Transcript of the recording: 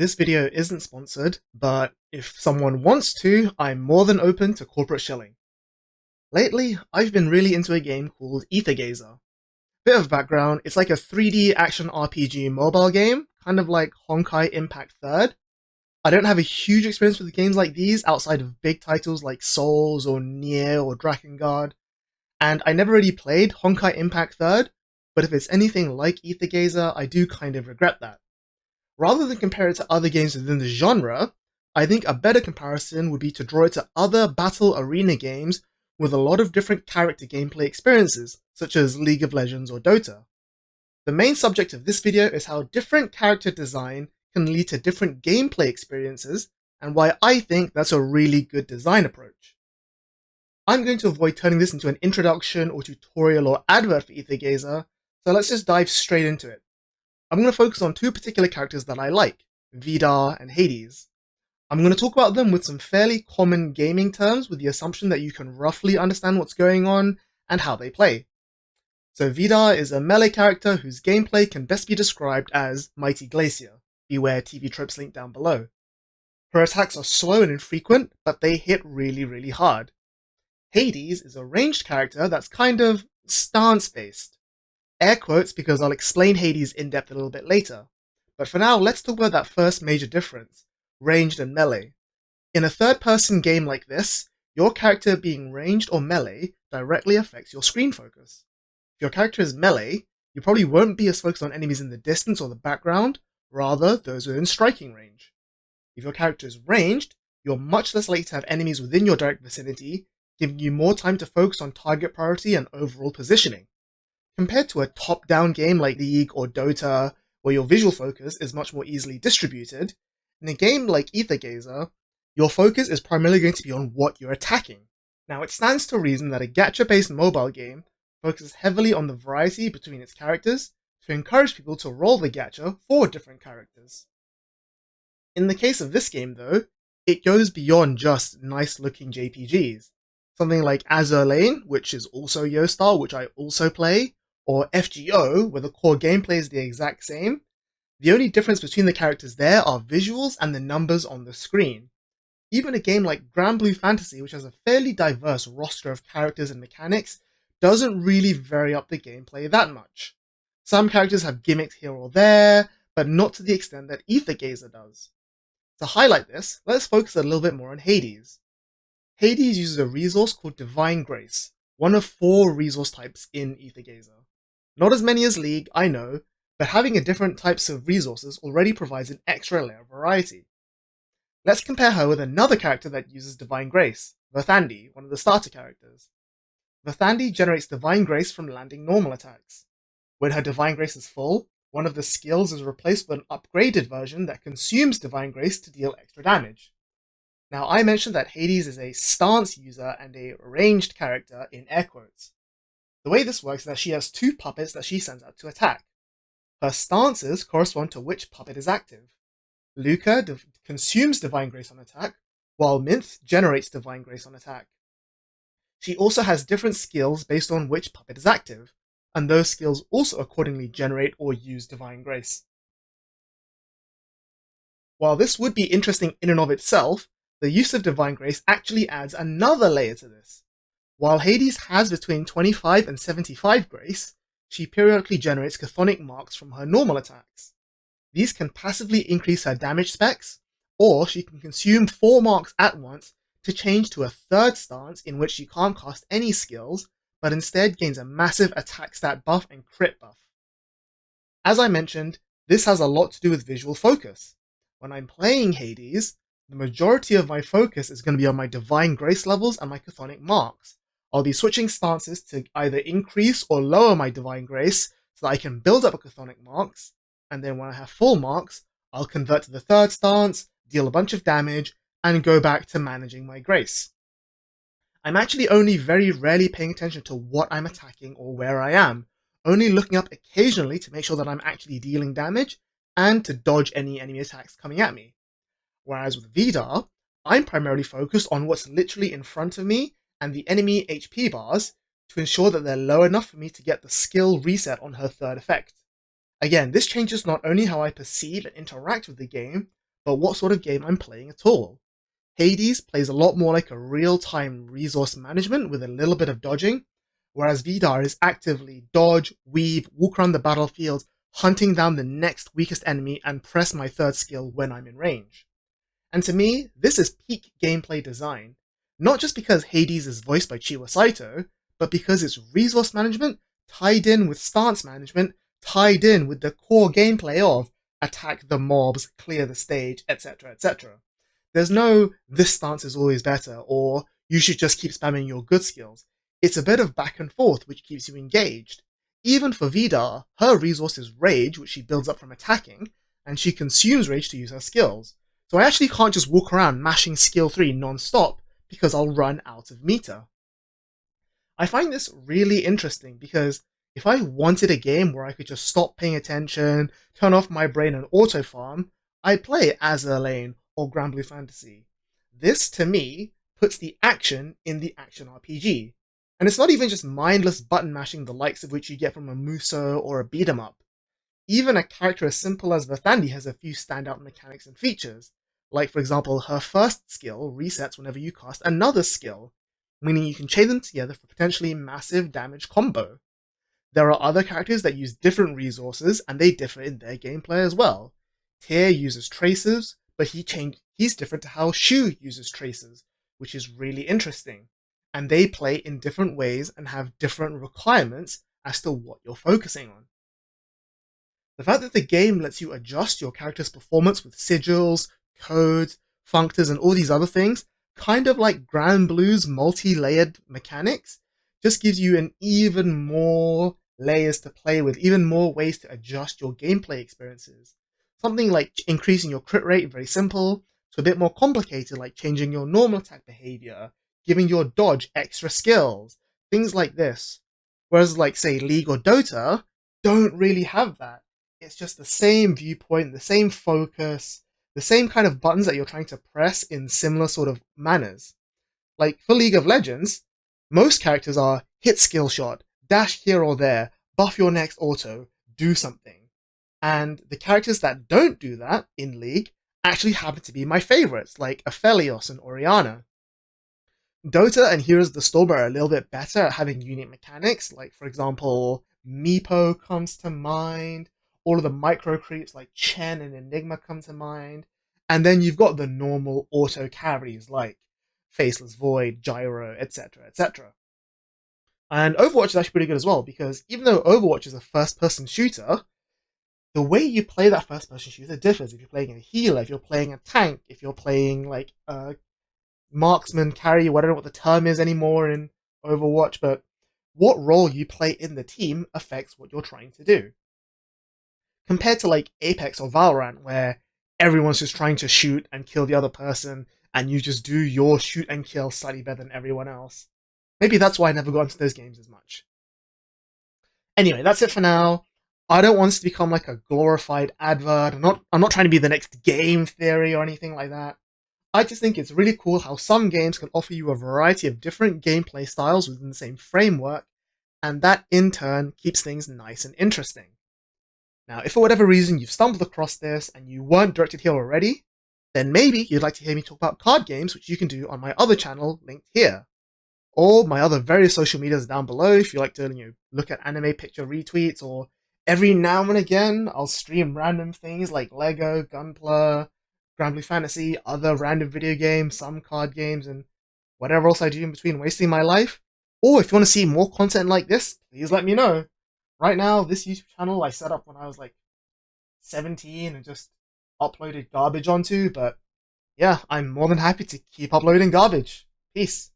This video isn't sponsored, but if someone wants to, I'm more than open to corporate shilling. Lately, I've been really into a game called Aethergazer. Bit of background, it's like a 3D action RPG mobile game, kind of like Honkai Impact 3rd. I don't have a huge experience with games like these outside of big titles like Souls or Nier or Drakengard, and I never really played Honkai Impact 3rd, but if it's anything like Aethergazer, I do kind of regret that. Rather than compare it to other games within the genre, I think a better comparison would be to draw it to other battle arena games with a lot of different character gameplay experiences, such as League of Legends or Dota. The main subject of this video is how different character design can lead to different gameplay experiences, and why I think that's a really good design approach. I'm going to avoid turning this into an introduction or tutorial or advert for Aethergazer, so let's just dive straight into it. I'm going to focus on two particular characters that I like, Vidar and Hades. I'm going to talk about them with some fairly common gaming terms with the assumption that you can roughly understand what's going on and how they play. So Vidar is a melee character whose gameplay can best be described as Mighty Glacier, beware TV tropes link down below. Her attacks are slow and infrequent, but they hit really hard. Hades is a ranged character that's kind of stance-based. Air quotes because I'll explain Hades in depth a little bit later. But for now, let's talk about that first major difference, ranged and melee. In a third-person game like this, your character being ranged or melee directly affects your screen focus. If your character is melee, you probably won't be as focused on enemies in the distance or the background, rather those within striking range. If your character is ranged, you're much less likely to have enemies within your direct vicinity, giving you more time to focus on target priority and overall positioning. Compared to a top-down game like League or Dota, where your visual focus is much more easily distributed, in a game like Aethergazer, your focus is primarily going to be on what you're attacking. Now, it stands to reason that a gacha-based mobile game focuses heavily on the variety between its characters to encourage people to roll the gacha for different characters. In the case of this game, though, it goes beyond just nice-looking JPGs. Something like Azur Lane, which is also Yostar, which I also play, or FGO, where the core gameplay is the exact same. The only difference between the characters there are visuals and the numbers on the screen. Even a game like Granblue Fantasy, which has a fairly diverse roster of characters and mechanics, doesn't really vary up the gameplay that much. Some characters have gimmicks here or there, but not to the extent that Aethergazer does. To highlight this, let's focus a little bit more on Hades. Hades uses a resource called Divine Grace, one of 4 resource types in Aethergazer. Not as many as League, I know, but having a different types of resources already provides an extra layer of variety. Let's compare her with another character that uses Divine Grace, Verthandi, one of the starter characters. Verthandi generates Divine Grace from landing normal attacks. When her Divine Grace is full, one of the skills is replaced with an upgraded version that consumes Divine Grace to deal extra damage. Now, I mentioned that Hades is a stance user and a ranged character in air quotes. The way this works is that she has 2 puppets that she sends out to attack. Her stances correspond to which puppet is active. Luca consumes Divine Grace on attack, while Minth generates Divine Grace on attack. She also has different skills based on which puppet is active, and those skills also accordingly generate or use Divine Grace. While this would be interesting in and of itself, the use of Divine Grace actually adds another layer to this. While Hades has between 25 and 75 Grace, she periodically generates chthonic marks from her normal attacks. These can passively increase her damage specs, or she can consume 4 marks at once to change to a third stance in which she can't cast any skills, but instead gains a massive attack stat buff and crit buff. As I mentioned, this has a lot to do with visual focus. When I'm playing Hades, the majority of my focus is going to be on my Divine Grace levels and my chthonic marks. I'll be switching stances to either increase or lower my Divine Grace so that I can build up a chthonic marks, and then when I have full marks, I'll convert to the third stance, deal a bunch of damage, and go back to managing my grace. I'm actually only very rarely paying attention to what I'm attacking or where I am, only looking up occasionally to make sure that I'm actually dealing damage, and to dodge any enemy attacks coming at me. Whereas with Vidar, I'm primarily focused on what's literally in front of me and the enemy HP bars to ensure that they're low enough for me to get the skill reset on her third effect. Again, this changes not only how I perceive and interact with the game, but what sort of game I'm playing at all. Hades plays a lot more like a real-time resource management with a little bit of dodging, whereas Vidar is actively dodge, weave, walk around the battlefield, hunting down the next weakest enemy and press my third skill when I'm in range. And to me, this is peak gameplay design, not just because Hades is voiced by Chiwa Saito, but because it's resource management tied in with stance management, tied in with the core gameplay of attack the mobs, clear the stage, etc., etc. There's no this stance is always better, or you should just keep spamming your good skills. It's a bit of back and forth which keeps you engaged. Even for Vidar, her resource is rage, which she builds up from attacking, and she consumes rage to use her skills. So I actually can't just walk around mashing skill 3 non-stop because I'll run out of meter. I find this really interesting because if I wanted a game where I could just stop paying attention, turn off my brain and auto-farm, I'd play Azur Lane or Granblue Fantasy. This, to me, puts the action in the action RPG. And it's not even just mindless button mashing the likes of which you get from a Muso or a beat 'em up. Even a character as simple as Vathandi has a few standout mechanics and features. Like, for example, her first skill resets whenever you cast another skill, meaning you can chain them together for potentially massive damage combo. There are other characters that use different resources, and they differ in their gameplay as well. Tyr uses traces, but he's different to how Shu uses traces, which is really interesting. And they play in different ways and have different requirements as to what you're focusing on. The fact that the game lets you adjust your character's performance with sigils, codes, functors, and all these other things, kind of like Granblue's multi-layered mechanics, just gives you an even more layers to play with, even more ways to adjust your gameplay experiences. Something like increasing your crit rate, very simple, to a bit more complicated, like changing your normal attack behavior, giving your dodge extra skills, things like this. Whereas, like, say, League or Dota don't really have that. It's just the same viewpoint, the same focus, the same kind of buttons that you're trying to press in similar sort of manners. Like, for League of Legends, most characters are hit skill shot, dash here or there, buff your next auto, do something. And the characters that don't do that in League actually happen to be my favorites, like Aphelios and Orianna. Dota and Heroes of the Storm are a little bit better at having unique mechanics, like, for example, Meepo comes to mind, all of the micro creeps like Chen and Enigma come to mind, and then you've got the normal auto carries like Faceless Void, Gyro, etc., etc. And Overwatch is actually pretty good as well, because even though Overwatch is a first-person shooter, the way you play that first-person shooter differs. If you're playing a healer, if you're playing a tank, if you're playing like a marksman, carry, I don't know what the term is anymore in Overwatch, but what role you play in the team affects what you're trying to do. Compared to like Apex or Valorant, where everyone's just trying to shoot and kill the other person, and you just do your shoot and kill slightly better than everyone else. Maybe that's why I never got into those games as much. Anyway, that's it for now. I don't want this to become like a glorified advert. I'm not trying to be the next game theory or anything like that. I just think it's really cool how some games can offer you a variety of different gameplay styles within the same framework, and that in turn keeps things nice and interesting. Now, if for whatever reason you've stumbled across this and you weren't directed here already, then maybe you'd like to hear me talk about card games, which you can do on my other channel linked here. Or my other various social medias down below if you like to look at anime picture retweets, or every now and again I'll stream random things like Lego, Gunpla, Granblue Fantasy, other random video games, some card games, and whatever else I do in between wasting my life. Or if you want to see more content like this, please let me know. Right now, this YouTube channel I set up when I was like 17 and just uploaded garbage onto, but yeah, I'm more than happy to keep uploading garbage. Peace.